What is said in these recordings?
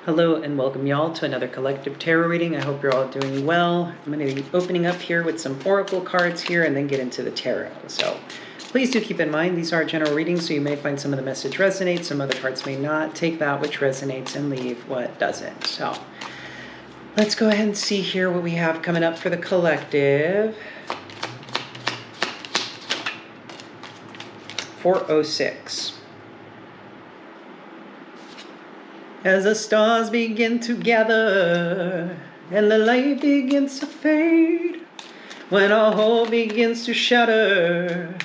Hello and welcome y'all to another collective tarot reading. I hope you're all doing well. I'm going to be opening up here with some oracle cards here and then get into the tarot. So please do keep in mind these are general readings, so you may find some of the message resonate, some other cards may not. Take that which resonates and leave what doesn't. So let's go ahead and see here what we have coming up for the collective. 406. As the stars begin to gather and the light begins to fade, when our hope begins to shatter,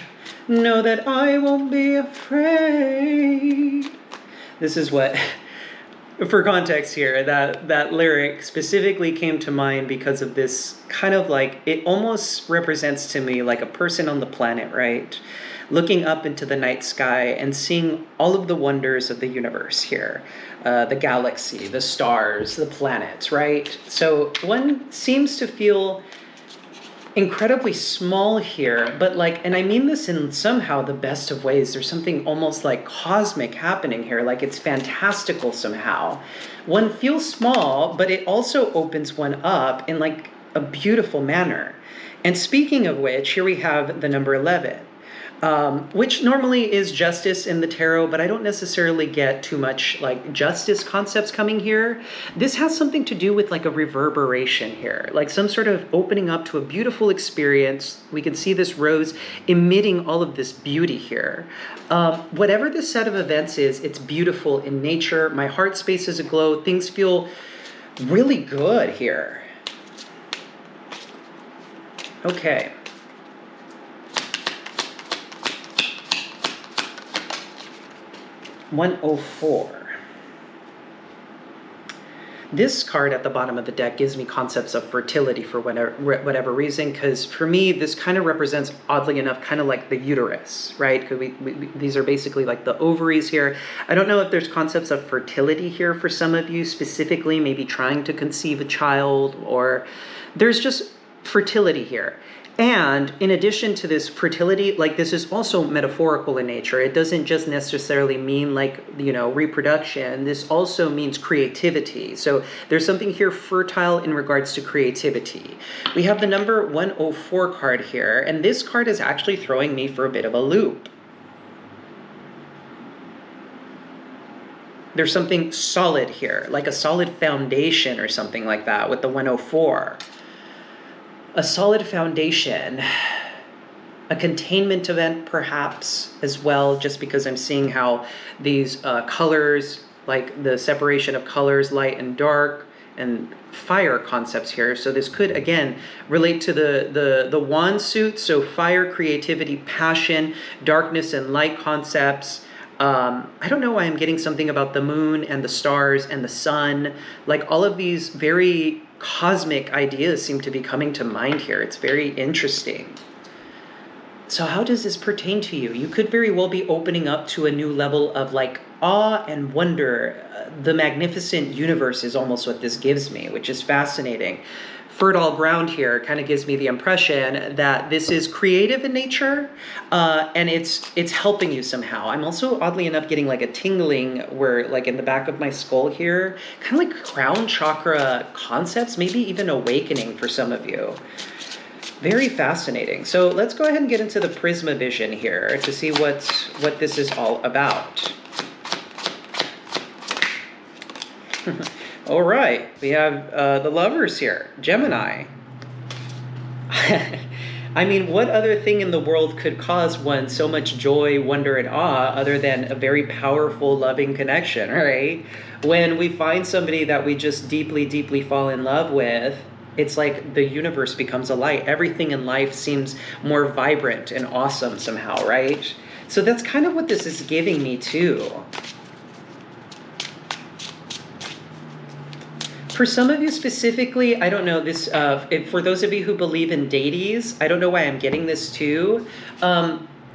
know that I won't be afraid. This is what, for context here, that lyric specifically came to mind because of this kind of like, it almost represents to me like a person on the planet, right? Looking up into the night sky and seeing all of the wonders of the universe here. The galaxy, the stars, the planets, right? So one seems to feel incredibly small here, but like, and I mean this in somehow the best of ways, there's something almost like cosmic happening here, like it's fantastical somehow. One feels small, but it also opens one up in like a beautiful manner. And speaking of which, here we have the number 11. Which normally is justice in the tarot, but I don't necessarily get too much like justice concepts coming here. This has something to do with like a reverberation here, like some sort of opening up to a beautiful experience. We can see this rose emitting all of this beauty here. Whatever this set of events is, it's beautiful in nature. My heart space is aglow. Things feel really good here. Okay. $104. This card at the bottom of the deck gives me concepts of fertility for whatever reason, because for me, this kind of represents, oddly enough, kind of like the uterus, right? Because these are basically like the ovaries here. I don't know if there's concepts of fertility here for some of you, specifically maybe trying to conceive a child, or there's just fertility here. And in addition to this fertility, like this is also metaphorical in nature. It doesn't just necessarily mean like, you know, reproduction. This also means creativity. So there's something here fertile in regards to creativity. We have the number 104 card here, and this card is actually throwing me for a bit of a loop. There's something solid here, like a solid foundation or something like that with the 104. A solid foundation, a containment event perhaps as well, just because I'm seeing how these colors, like the separation of colors, light and dark, and fire concepts here. So this could, again, relate to the wand suit. So fire, creativity, passion, darkness and light concepts. I don't know why I'm getting something about the moon and the stars and the sun. Like all of these very cosmic ideas seem to be coming to mind here. It's very interesting. So how does this pertain to you? You could very well be opening up to a new level of like awe and wonder. The magnificent universe is almost what this gives me, which is fascinating. Fertile ground here kind of gives me the impression that this is creative in nature, and it's helping you somehow. I'm also oddly enough getting like a tingling where like in the back of my skull here, kind of like crown chakra concepts, maybe even awakening for some of you. Very fascinating. So let's go ahead and get into the Prisma vision here to see what this is all about. All right, we have the lovers here, Gemini. I mean, what other thing in the world could cause one so much joy, wonder, and awe other than a very powerful, loving connection, right? When we find somebody that we just deeply, deeply fall in love with, it's like the universe becomes a light. Everything in life seems more vibrant and awesome somehow, right? So that's kind of what this is giving me too. For some of you specifically, I don't know this, for those of you who believe in deities, I don't know why I'm getting this too.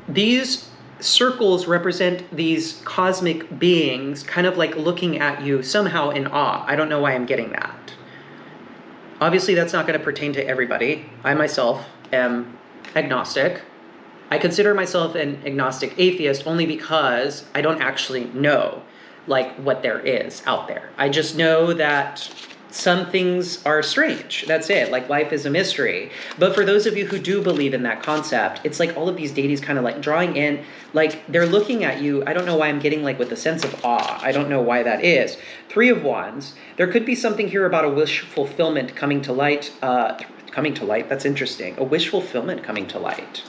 These circles represent these cosmic beings kind of like looking at you somehow in awe. I don't know why I'm getting that. Obviously, that's not going to pertain to everybody. I myself am agnostic. I consider myself an agnostic atheist only because I don't actually know. like what there is out there. I just know that some things are strange. That's it. Like life is a mystery. But for those of you who do believe in that concept, it's like all of these deities kind of like drawing in, like they're looking at you. I don't know why I'm getting like with a sense of awe. I don't know why that is. Three of Wands. There could be something here about a wish fulfillment coming to light. Coming to light. That's interesting. A wish fulfillment coming to light.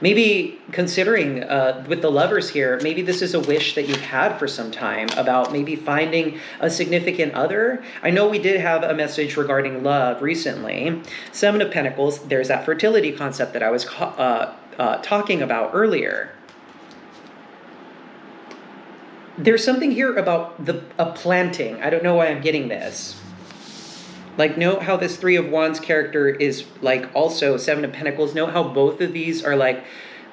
Maybe considering with the Lovers here, maybe this is a wish that you've had for some time about maybe finding a significant other. I know we did have a message regarding love recently. Seven of Pentacles, there's that fertility concept that I was talking about earlier. There's something here about a planting. I don't know why I'm getting this. Like, note how this Three of Wands character is, like, also Seven of Pentacles. Note how both of these are, like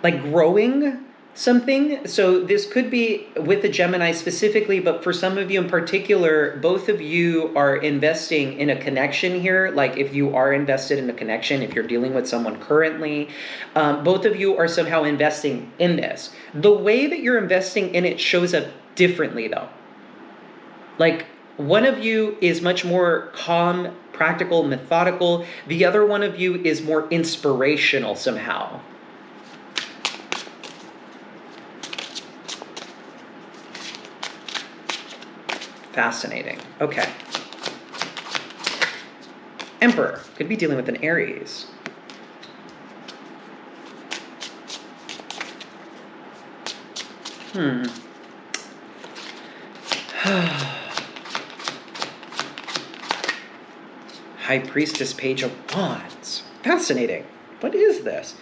growing something. So this could be with the Gemini specifically, but for some of you in particular, both of you are investing in a connection here. Like, if you are invested in a connection, if you're dealing with someone currently, both of you are somehow investing in this. The way that you're investing in it shows up differently, though. Like, one of you is much more calm, practical, methodical. The other one of you is more inspirational somehow. Fascinating. Okay. Emperor. Could be dealing with an Aries. High Priestess, Page of Wands. Fascinating. What is this?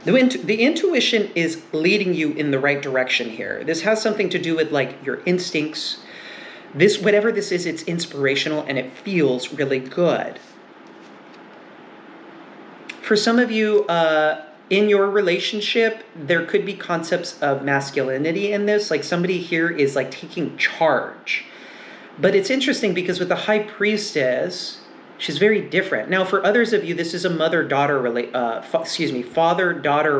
The intuition is leading you in the right direction here. This has something to do with like your instincts. This, whatever this is, it's inspirational and it feels really good. For some of you, in your relationship, there could be concepts of masculinity in this. Like somebody here is like taking charge. But it's interesting because with the High Priestess, she's very different. Now, for others of you, this is a father-daughter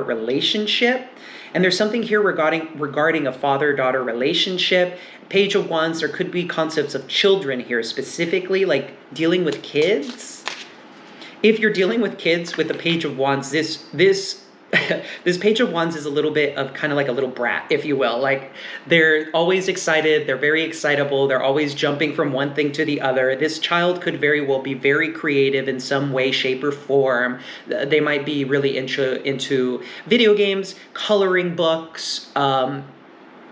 relationship. And there's something here regarding a father-daughter relationship. Page of Wands, there could be concepts of children here, specifically like dealing with kids. If you're dealing with kids with the Page of Wands, this Page of Wands is a little bit of kind of like a little brat, if you will. Like, they're always excited. They're very excitable. They're always jumping from one thing to the other. This child could very well be very creative in some way, shape, or form. They might be really into video games, coloring books,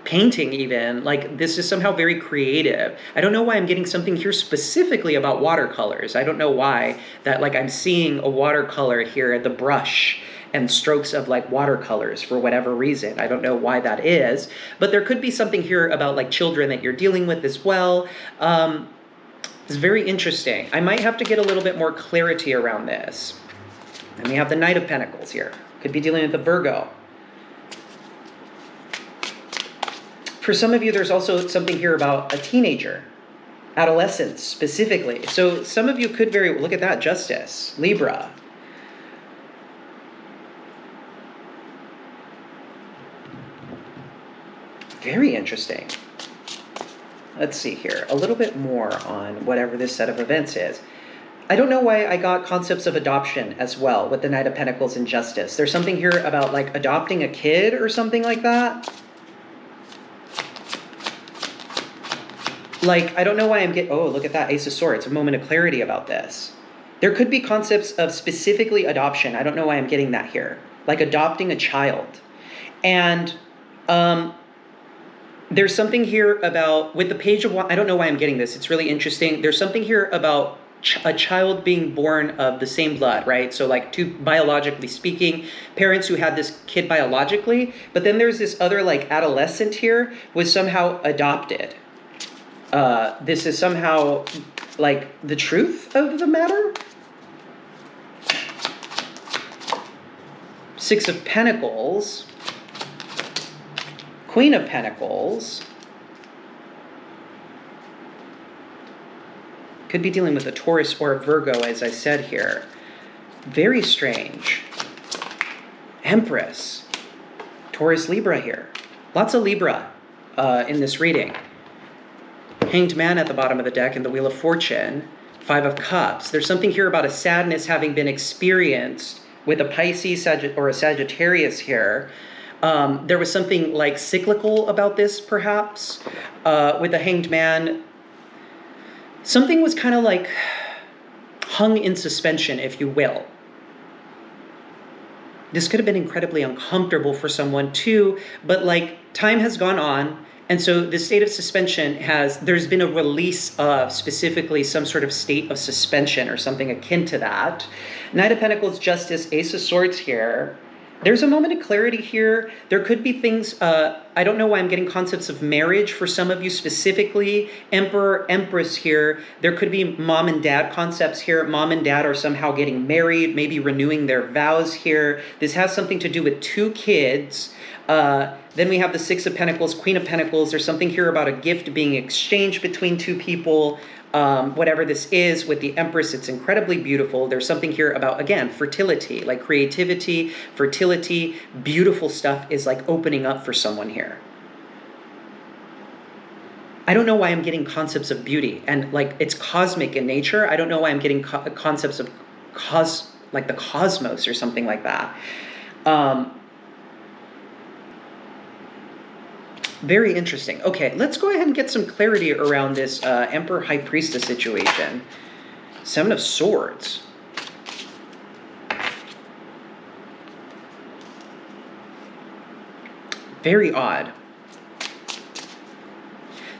painting even. Like, this is somehow very creative. I don't know why I'm getting something here specifically about watercolors. I don't know why that, like, I'm seeing a watercolor here, the brush and strokes of like watercolors for whatever reason. I don't know why that is, but there could be something here about like children that you're dealing with as well. It's very interesting. I might have to get a little bit more clarity around this. And we have the Knight of Pentacles here. Could be dealing with the Virgo. For some of you, there's also something here about a teenager, adolescence specifically. So some of you could look at that, Justice, Libra. Very interesting. Let's see here. A little bit more on whatever this set of events is. I don't know why I got concepts of adoption as well with the Knight of Pentacles and Justice. There's something here about like adopting a kid or something like that. Like, I don't know why I'm oh, look at that, Ace of Swords, a moment of clarity about this. There could be concepts of specifically adoption. I don't know why I'm getting that here. Like adopting a child. And there's something here about, with the Page of Wands, I don't know why I'm getting this. It's really interesting. There's something here about a child being born of the same blood, right? So like biologically speaking, parents who had this kid biologically, but then there's this other like adolescent here was somehow adopted. This is somehow like the truth of the matter. Six of Pentacles. Queen of Pentacles. Could be dealing with a Taurus or a Virgo, as I said here. Very strange. Empress. Taurus, Libra here. Lots of Libra in this reading. Hanged Man at the bottom of the deck and the Wheel of Fortune, Five of Cups. There's something here about a sadness having been experienced with a Pisces or a Sagittarius here. There was something like cyclical about this, perhaps, with the Hanged Man. Something was kind of like hung in suspension, if you will. This could have been incredibly uncomfortable for someone too, but like time has gone on. And so the state of suspension there's been a release of specifically some sort of state of suspension or something akin to that. Knight of Pentacles, Justice, Ace of Swords here. There's a moment of clarity here. There could be things, I don't know why I'm getting concepts of marriage for some of you specifically. Emperor, Empress here. There could be mom and dad concepts here. Mom and dad are somehow getting married, maybe renewing their vows here. This has something to do with two kids. Then we have the Six of Pentacles, Queen of Pentacles. There's something here about a gift being exchanged between two people. Whatever this is with the Empress, it's incredibly beautiful. There's something here about, again, fertility, like creativity, fertility, beautiful stuff is like opening up for someone here. I don't know why I'm getting concepts of beauty and like it's cosmic in nature. I don't know why I'm getting concepts of like the cosmos or something like that. Very interesting. Okay, let's go ahead and get some clarity around this Emperor High Priestess situation. Seven of Swords. Very odd.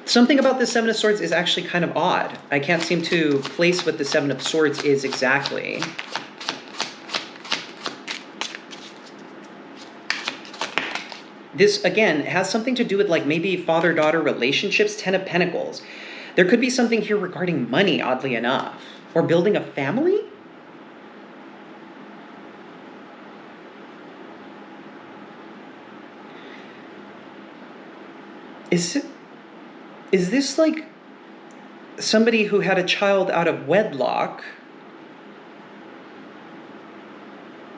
Something about the Seven of Swords is actually kind of odd. I can't seem to place what the Seven of Swords is exactly. This, again, has something to do with like maybe father-daughter relationships, Ten of Pentacles. There could be something here regarding money, oddly enough. Or building a family? Is this like somebody who had a child out of wedlock?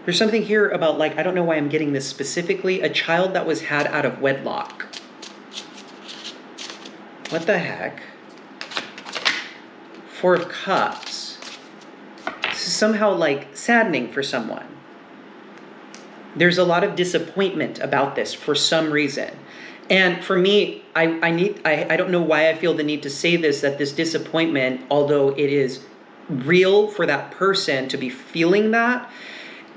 There's something here about like, I don't know why I'm getting this specifically, a child that was had out of wedlock. What the heck? Four of Cups. This is somehow like saddening for someone. There's a lot of disappointment about this for some reason. And for me, I don't know why I feel the need to say this, that this disappointment, although it is real for that person to be feeling that,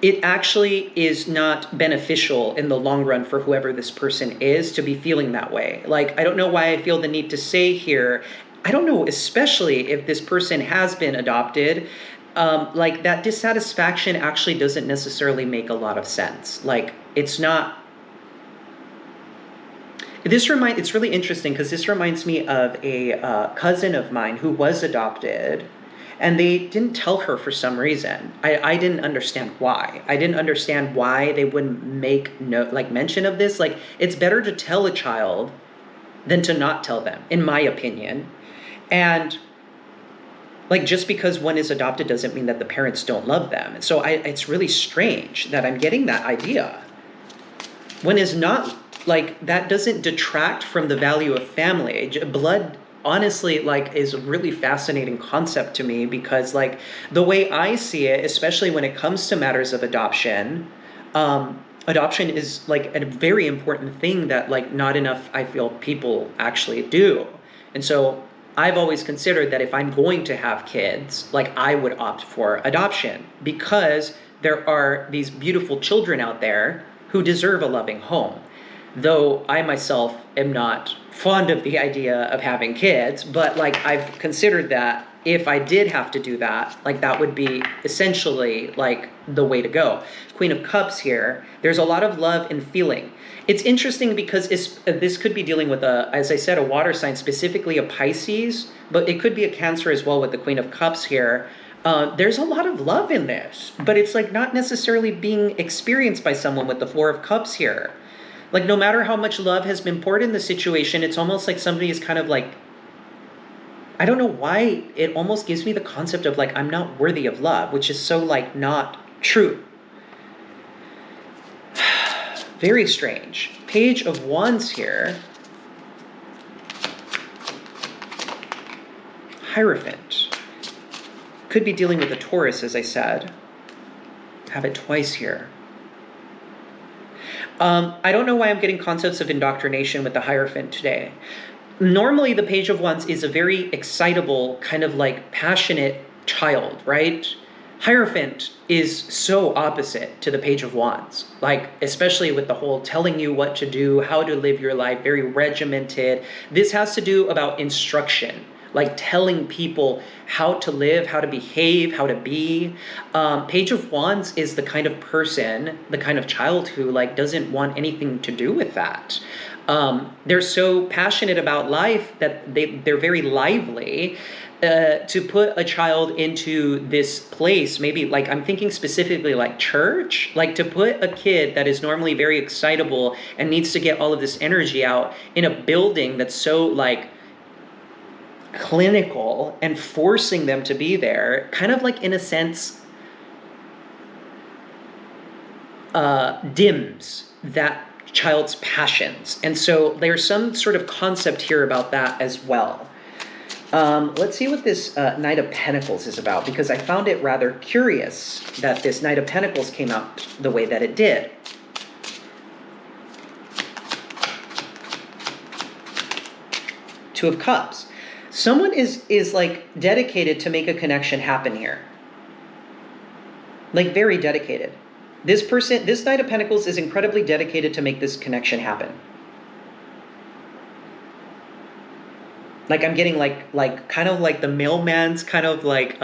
it actually is not beneficial in the long run for whoever this person is to be feeling that way. Like, I don't know why I feel the need to say here, I don't know, especially if this person has been adopted, like that dissatisfaction actually doesn't necessarily make a lot of sense. Like, it's not, it's really interesting because this reminds me of a cousin of mine who was adopted. And they didn't tell her for some reason. I didn't understand why. I didn't understand why they wouldn't make mention of this. Like, it's better to tell a child than to not tell them, in my opinion. And like, just because one is adopted doesn't mean that the parents don't love them. So it's really strange that I'm getting that idea. One is not, like, that doesn't detract from the value of family. Blood, honestly, like, is a really fascinating concept to me because, like, the way I see it, especially when it comes to matters of adoption, adoption is like a very important thing that, like, not enough, I feel, people actually do. And so I've always considered that if I'm going to have kids, like, I would opt for adoption because there are these beautiful children out there who deserve a loving home. Though I myself am not fond of the idea of having kids, but like, I've considered that if I did have to do that, like, that would be essentially like the way to go. Queen of Cups here, there's a lot of love and feeling. It's interesting because this could be dealing with as I said, a water sign, specifically a Pisces, but it could be a Cancer as well with the Queen of Cups here. There's a lot of love in this, but it's like not necessarily being experienced by someone with the Four of Cups here. Like, no matter how much love has been poured in the situation, it's almost like somebody is kind of like, I don't know why, it almost gives me the concept of like, I'm not worthy of love, which is so like not true. Very strange. Page of Wands here. Hierophant. Could be dealing with a Taurus, as I said. Have it twice here. I don't know why I'm getting concepts of indoctrination with the Hierophant today. Normally, the Page of Wands is a very excitable, kind of like passionate child, right? Hierophant is so opposite to the Page of Wands, like especially with the whole telling you what to do, how to live your life, very regimented. This has to do about instruction, like telling people how to live, how to behave, how to be. Page of Wands is the kind of person, the kind of child who like doesn't want anything to do with that. They're so passionate about life that they're very lively. To put a child into this place, maybe like I'm thinking specifically like church, like to put a kid that is normally very excitable and needs to get all of this energy out in a building that's so like clinical and forcing them to be there, kind of like in a sense dims that child's passions. And so there's some sort of concept here about that as well. Let's see what this Knight of Pentacles is about, because I found it rather curious that this Knight of Pentacles came out the way that it did. Two of Cups. Someone is like dedicated to make a connection happen here. Like very dedicated. This person, this Knight of Pentacles is incredibly dedicated to make this connection happen. Like I'm getting like kind of like the mailman's kind of like,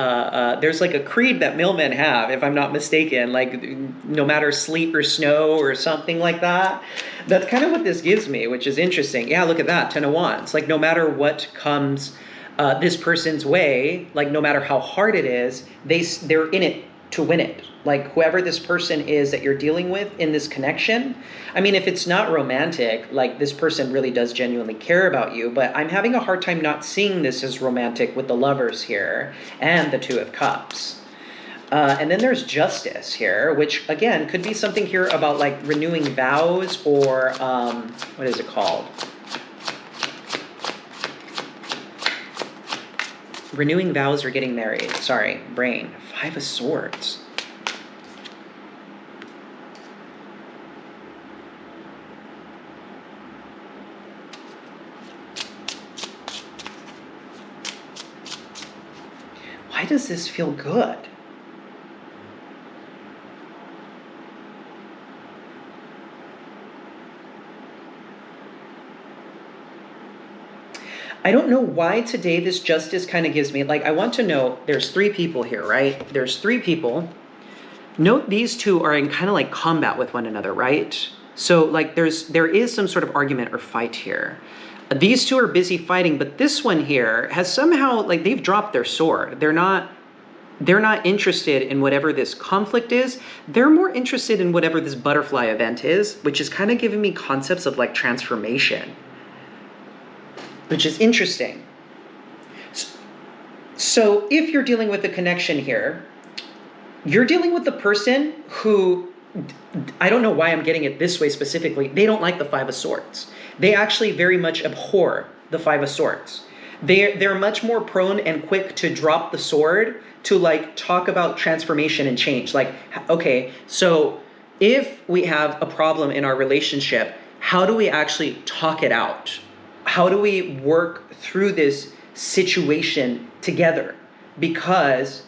there's like a creed that mailmen have, if I'm not mistaken, like no matter sleet or snow or something like that. That's kind of what this gives me, which is interesting. Yeah, look at that, Ten of Wands. Like no matter what comes this person's way, like no matter how hard it is, they're in it to win it. Like whoever this person is that you're dealing with in this connection, I mean, if it's not romantic, like this person really does genuinely care about you, but I'm having a hard time not seeing this as romantic with the Lovers here and the Two of Cups. And then there's Justice here, which again could be something here about like renewing vows or what is it called? Renewing vows or getting married. Sorry, brain. Five of Swords. Why does this feel good? I don't know why today this Justice kind of gives me, like, I want to know, there's three people here, right? There's three people. Note these two are in kind of like combat with one another, right? So like there is some sort of argument or fight here. These two are busy fighting, but this one here has somehow, like, they've dropped their sword. They're not interested in whatever this conflict is. They're more interested in whatever this butterfly event is, which is kind of giving me concepts of like transformation, which is interesting. So if you're dealing with a connection here, you're dealing with the person who, I don't know why I'm getting it this way specifically, they don't like the Five of Swords. They actually very much abhor the Five of Swords. They're much more prone and quick to drop the sword to like talk about transformation and change. Like, okay, so if we have a problem in our relationship, how do we actually talk it out? How do we work through this situation together? Because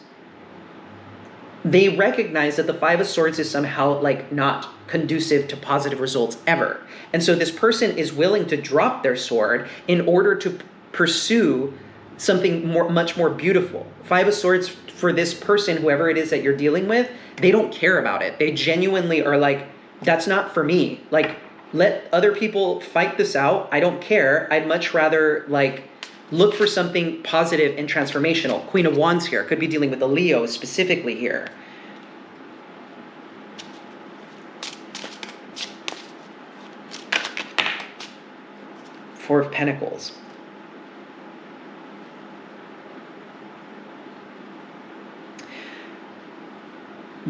they recognize that the Five of Swords is somehow like not conducive to positive results ever. And so this person is willing to drop their sword in order to pursue something much more beautiful. Five of Swords for this person, whoever it is that you're dealing with, they don't care about it. They genuinely are like, that's not for me. Like, let other people fight this out. I don't care. I'd much rather like look for something positive and transformational. Queen of Wands here could be dealing with a Leo specifically here. Four of Pentacles.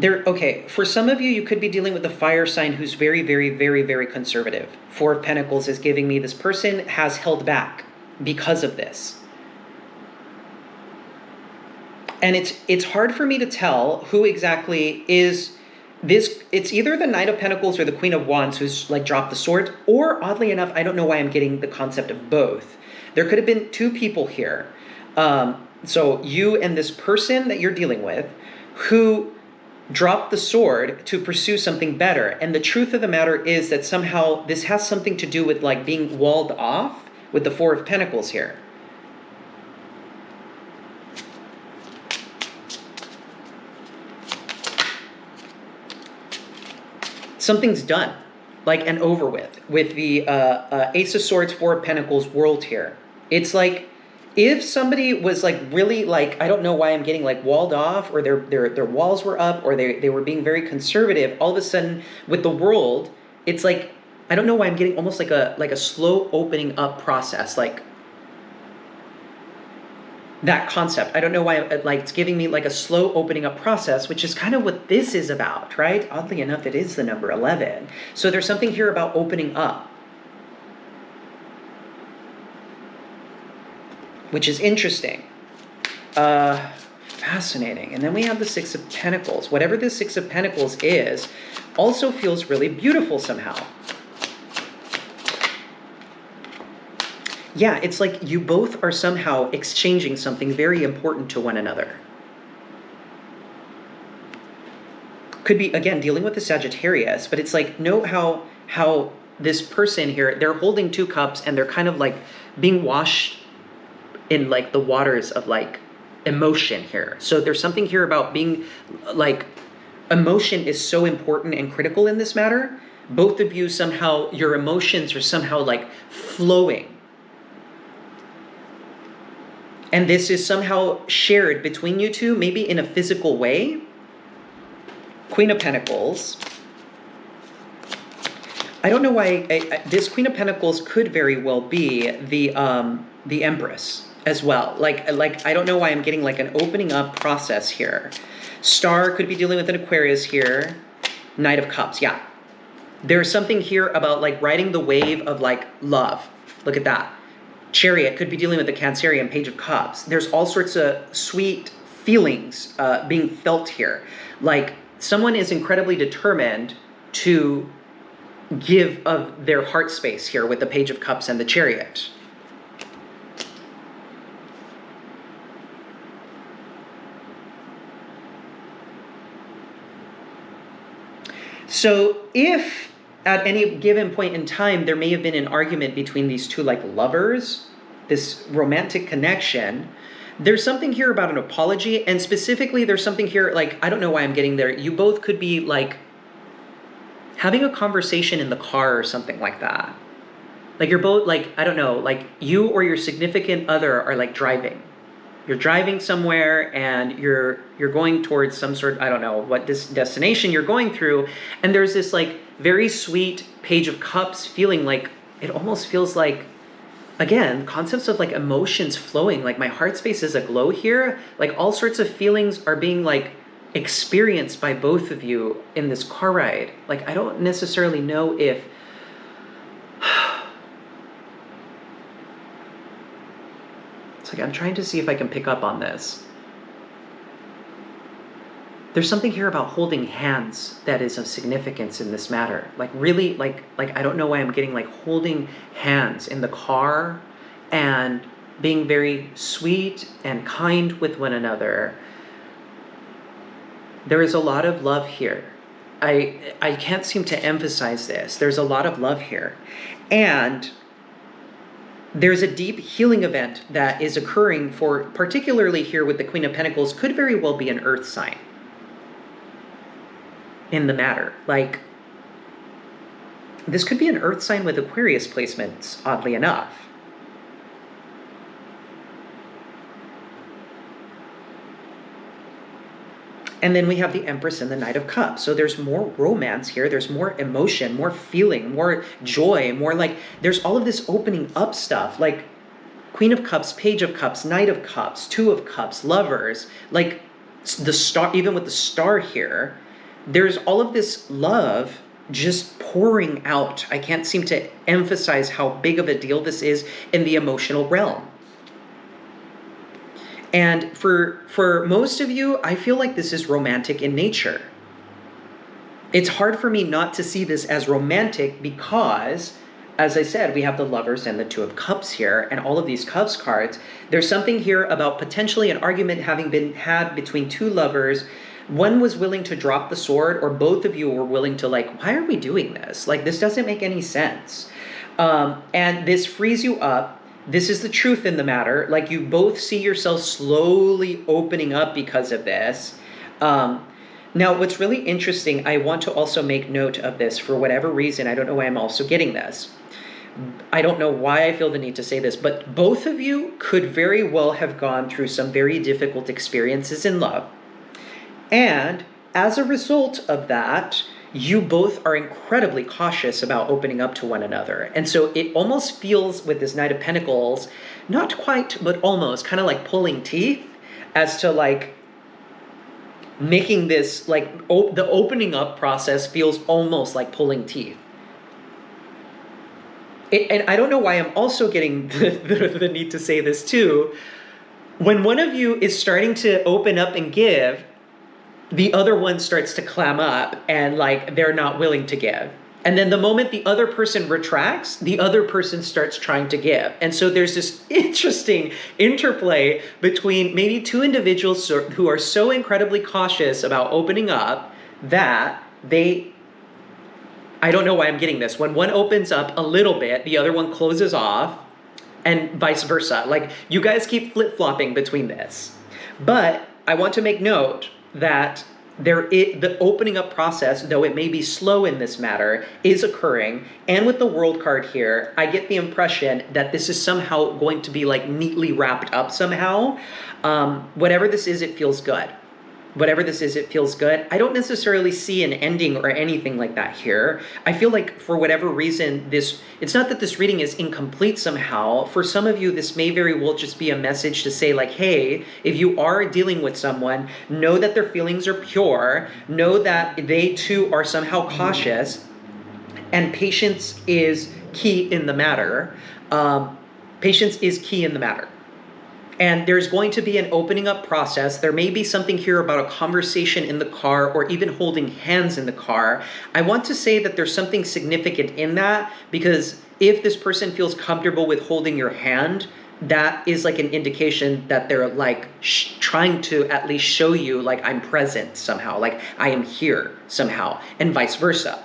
Okay, for some of you, you could be dealing with a fire sign who's very, very, very, very conservative. Four of Pentacles is giving me this person has held back because of this. And it's hard for me to tell who exactly is this. It's either the Knight of Pentacles or the Queen of Wands who's like dropped the sword, or oddly enough, I don't know why I'm getting the concept of both. There could have been two people here. So you and this person that you're dealing with who dropped the sword to pursue something better. And the truth of the matter is that somehow this has something to do with like being walled off with the Four of Pentacles here. Something's done, like, and over with the Ace of Swords, Four of Pentacles world here. It's like, if somebody was like really like, I don't know why I'm getting like walled off, or their walls were up, or they were being very conservative, all of a sudden with the world, it's like, I don't know why I'm getting almost like a slow opening up process, like that concept. I don't know why like it's giving me like a slow opening up process, which is kind of what this is about, right? Oddly enough, it is the number 11. So there's something here about opening up, which is interesting. Fascinating. And then we have the Six of Pentacles. Whatever this Six of Pentacles is, also feels really beautiful somehow. Yeah, it's like you both are somehow exchanging something very important to one another. Could be, again, dealing with the Sagittarius, but it's like, note how this person here, they're holding two cups and they're kind of like being washed in like the waters of like emotion here. So there's something here about being like, emotion is so important and critical in this matter. Both of you somehow, your emotions are somehow like flowing. And this is somehow shared between you two, maybe in a physical way. Queen of Pentacles. I don't know why this Queen of Pentacles could very well be the Empress as well. Like I don't know why I'm getting like an opening up process here. Star could be dealing with an Aquarius here. Knight of Cups, yeah. There's something here about like riding the wave of like love. Look at that. Chariot could be dealing with the Cancerian, Page of Cups. There's all sorts of sweet feelings being felt here. Like someone is incredibly determined to give of their heart space here with the Page of Cups and the Chariot. So if at any given point in time, there may have been an argument between these two like lovers, this romantic connection, there's something here about an apology. And specifically, there's something here, like, I don't know why I'm getting there. You both could be like having a conversation in the car or something like that. Like you're both like, I don't know, like you or your significant other are like driving. You're driving somewhere and you're going towards some sort, I don't know what this destination you're going through. And there's this like very sweet Page of Cups feeling, like it almost feels like, again, concepts of like emotions flowing, like my heart space is aglow here. Like all sorts of feelings are being like experienced by both of you in this car ride. Like I don't necessarily know if it's like I'm trying to see if I can pick up on this. There's something here about holding hands that is of significance in this matter. Like really, like I don't know why I'm getting like holding hands in the car and being very sweet and kind with one another. There is a lot of love here. I can't seem to emphasize this. There's a lot of love here. And there's a deep healing event that is occurring for, particularly here with the Queen of Pentacles, could very well be an earth sign in the matter. Like, this could be an earth sign with Aquarius placements, oddly enough. And then we have the Empress and the Knight of Cups. So there's more romance here. There's more emotion, more feeling, more joy, more like, there's all of this opening up stuff. Like Queen of Cups, Page of Cups, Knight of Cups, Two of Cups, Lovers. Like the star, even with the star here, there's all of this love just pouring out. I can't seem to emphasize how big of a deal this is in the emotional realm. And for most of you, I feel like this is romantic in nature. It's hard for me not to see this as romantic because, as I said, we have the Lovers and the Two of Cups here, and all of these Cups cards. There's something here about potentially an argument having been had between two lovers. One was willing to drop the sword, or both of you were willing to, like, why are we doing this? Like, this doesn't make any sense. And this frees you up. This is the truth in the matter. Like, you both see yourself slowly opening up because of this. Now, what's really interesting, I want to also make note of this for whatever reason. I don't know why I'm also getting this. I don't know why I feel the need to say this, but both of you could very well have gone through some very difficult experiences in love. And as a result of that, you both are incredibly cautious about opening up to one another. And so it almost feels with this Knight of Pentacles, not quite, but almost kind of like pulling teeth as to like, making this, like, the opening up process feels almost like pulling teeth. And I don't know why I'm also getting the need to say this too. When one of you is starting to open up and give, the other one starts to clam up and, like, they're not willing to give. And then the moment the other person retracts, the other person starts trying to give. And so there's this interesting interplay between maybe two individuals who are so incredibly cautious about opening up that I don't know why I'm getting this. When one opens up a little bit, the other one closes off, and vice versa. Like, you guys keep flip-flopping between this. But I want to make note that the opening up process, though it may be slow in this matter, is occurring. And with the World card here, I get the impression that this is somehow going to be, like, neatly wrapped up somehow. Whatever this is, it feels good. Whatever this is, it feels good. I don't necessarily see an ending or anything like that here. I feel like for whatever reason, it's not that this reading is incomplete somehow. For some of you, this may very well just be a message to say, like, hey, if you are dealing with someone, know that their feelings are pure, know that they too are somehow cautious, and patience is key in the matter. Patience is key in the matter. And there's going to be an opening up process. There may be something here about a conversation in the car or even holding hands in the car. I want to say that there's something significant in that, because if this person feels comfortable with holding your hand, that is like an indication that they're like trying to at least show you, like, I'm present somehow, like I am here somehow, and vice versa.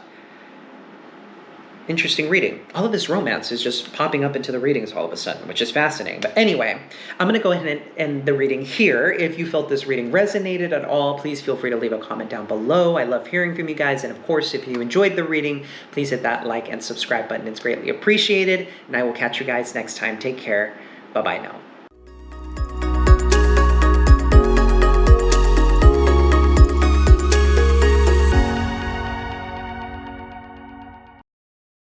Interesting reading. All of this romance is just popping up into the readings all of a sudden, which is fascinating. But anyway, I'm going to go ahead and end the reading here. If you felt this reading resonated at all, please feel free to leave a comment down below. I love hearing from you guys. And of course, if you enjoyed the reading, please hit that like and subscribe button. It's greatly appreciated. And I will catch you guys next time. Take care. Bye-bye now.